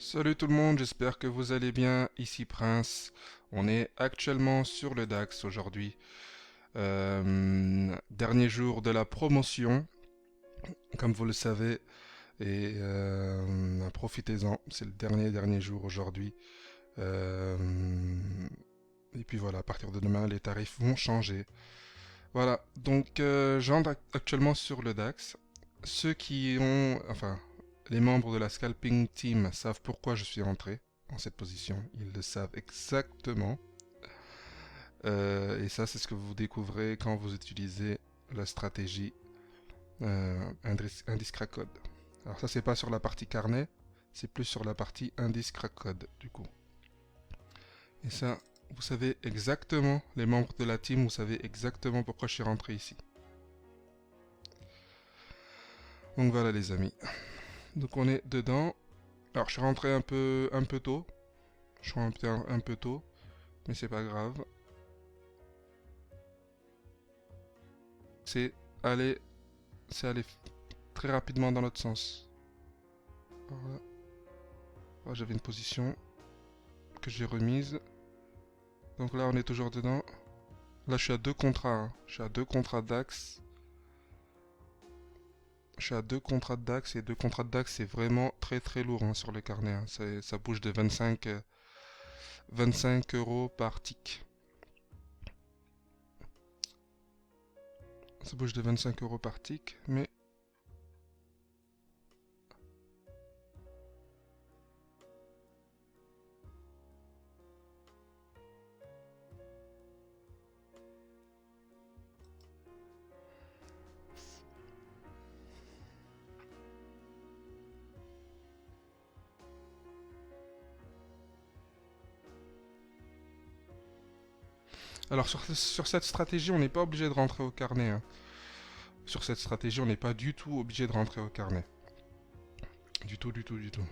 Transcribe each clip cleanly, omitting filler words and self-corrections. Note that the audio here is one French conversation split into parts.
Salut tout le monde, j'espère que vous allez bien. Ici Prince. On est actuellement sur le DAX aujourd'hui. Dernier jour de la promotion, comme vous le savez. Et profitez-en, c'est le dernier jour aujourd'hui. Euh, et puis voilà, à partir de demain, les tarifs vont changer. Voilà, donc j'entre actuellement sur le DAX. Ceux qui ont, enfin, les membres de la scalping team savent pourquoi je suis entré en cette position. Ils le savent exactement. Et ça, c'est ce que vous découvrez quand vous utilisez la stratégie indice crack code. Alors ça, c'est pas sur la partie carnet, c'est plus sur la partie indice crack code du coup. Et ça, vous savez exactement, les membres de la team, vous savez exactement pourquoi je suis rentré ici. Donc voilà les amis. Donc on est dedans. Alors je suis rentré un peu tôt. Je suis rentré un peu tôt, mais c'est pas grave. C'est aller, c'est aller très rapidement dans l'autre sens. Voilà. Oh, j'avais une position que j'ai remise. Donc là on est toujours dedans. Là je suis à deux contrats. Hein. Je suis à deux contrats DAX. Je suis à deux contrats de DAX et deux contrats de DAX c'est vraiment très lourd hein, sur le carnet. Hein. Ça bouge de 25 euros par tick. Ça bouge de 25 euros par tick, mais alors sur cette stratégie, on n'est pas obligé de rentrer au carnet. Hein. Sur cette stratégie, on n'est pas du tout obligé de rentrer au carnet. Du tout, du tout, du tout.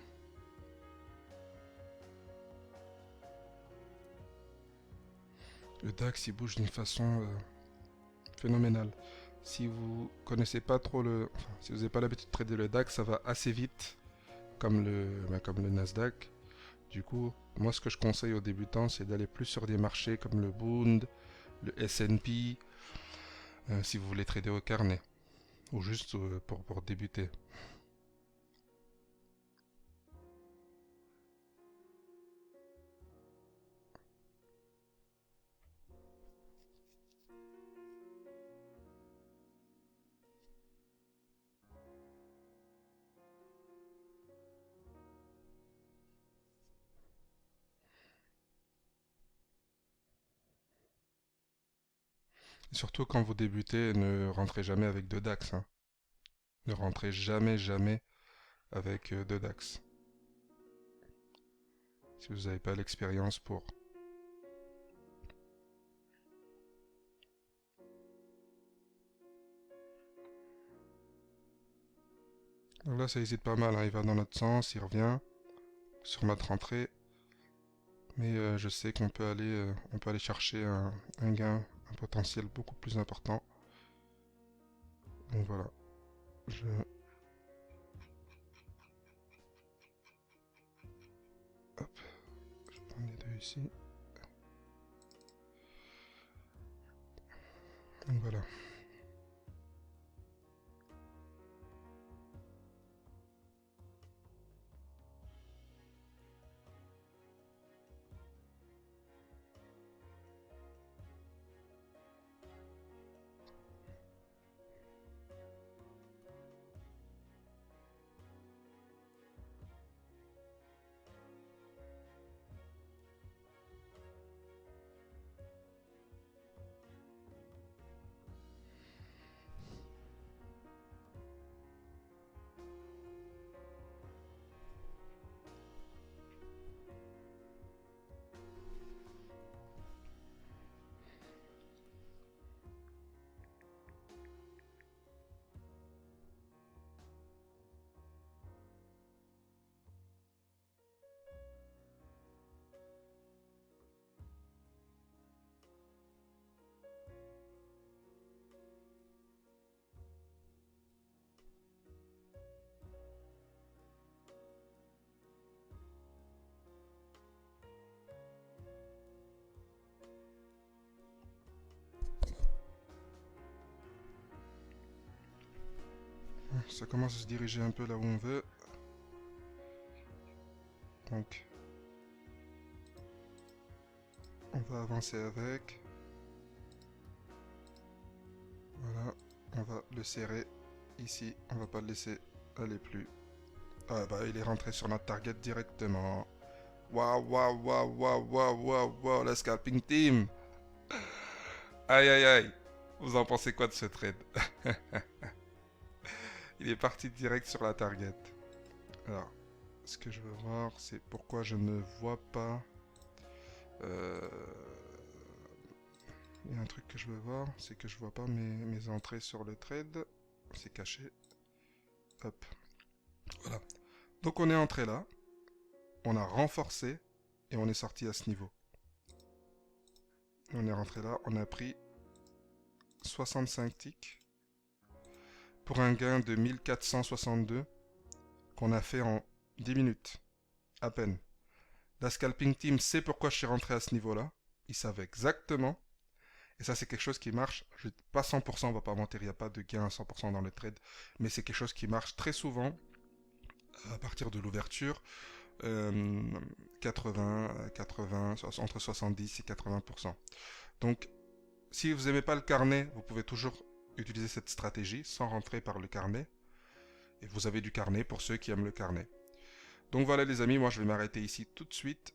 Le DAX, il bouge d'une façon phénoménale. Si vous connaissez pas trop le... Enfin, si vous n'avez pas l'habitude de trader le DAX, ça va assez vite, comme le Nasdaq. Du coup, moi, ce que je conseille aux débutants, c'est d'aller plus sur des marchés comme le Bund, le S&P, si vous voulez trader au carnet, ou juste pour débuter. Et surtout quand vous débutez, ne rentrez jamais avec de DAX. Hein. Ne rentrez jamais avec de DAX. Si vous n'avez pas l'expérience pour. Donc là, ça hésite pas mal. Hein. Il va dans notre sens, il revient sur notre rentrée. Mais je sais on peut aller chercher un gain, un potentiel beaucoup plus important. Donc voilà. Je, hop, je prends les deux ici. Donc voilà. ça commence à se diriger un peu là où on veut. Donc, on va avancer avec. Voilà, on va le serrer ici. On va pas le laisser aller plus. Ah bah, il est rentré sur notre target directement. Waouh, waouh, waouh, waouh, waouh, waouh, waouh, la scalping team. Aïe, aïe, aïe. Vous en pensez quoi de ce trade? Il est parti direct sur la target. Alors, ce que je veux voir, c'est pourquoi je ne vois pas... Il y a un truc que je veux voir, c'est que je vois pas mes entrées sur le trade. C'est caché. Hop. Voilà. Donc on est entré là. On a renforcé. Et on est sorti à ce niveau. On est rentré là. On a pris 65 ticks. Pour un gain de 1462. Qu'on a fait en 10 minutes. À peine. La scalping team sait pourquoi je suis rentré à ce niveau-là. Ils savent exactement. Et ça, c'est quelque chose qui marche. Je, pas 100%, on va pas mentir, il n'y a pas de gain à 100% dans le trade. Mais c'est quelque chose qui marche très souvent à partir de l'ouverture. 80, entre 70 et 80%. Donc, si vous n'aimez pas le carnet, vous pouvez toujours utiliser cette stratégie sans rentrer par le carnet. Et vous avez du carnet pour ceux qui aiment le carnet. Donc voilà les amis, moi je vais m'arrêter ici tout de suite.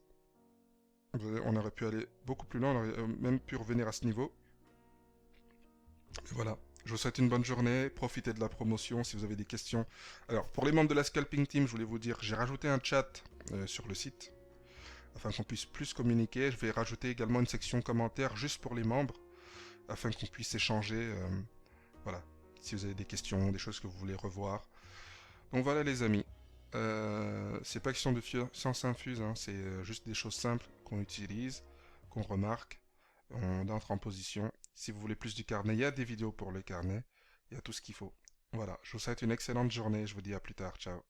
On aurait pu aller beaucoup plus loin, on aurait même pu revenir à ce niveau. Et voilà, je vous souhaite une bonne journée, profitez de la promotion si vous avez des questions. Alors pour les membres de la Scalping Team, je voulais vous dire, j'ai rajouté un chat sur le site, afin qu'on puisse plus communiquer. Je vais rajouter également une section commentaires juste pour les membres, afin qu'on puisse échanger, voilà, si vous avez des questions, des choses que vous voulez revoir. Donc voilà les amis. C'est pas question de science infuse, hein, c'est juste des choses simples qu'on utilise, qu'on remarque, on entre en position. Si vous voulez plus du carnet, il y a des vidéos pour le carnet, il y a tout ce qu'il faut. Voilà, je vous souhaite une excellente journée, je vous dis à plus tard, ciao.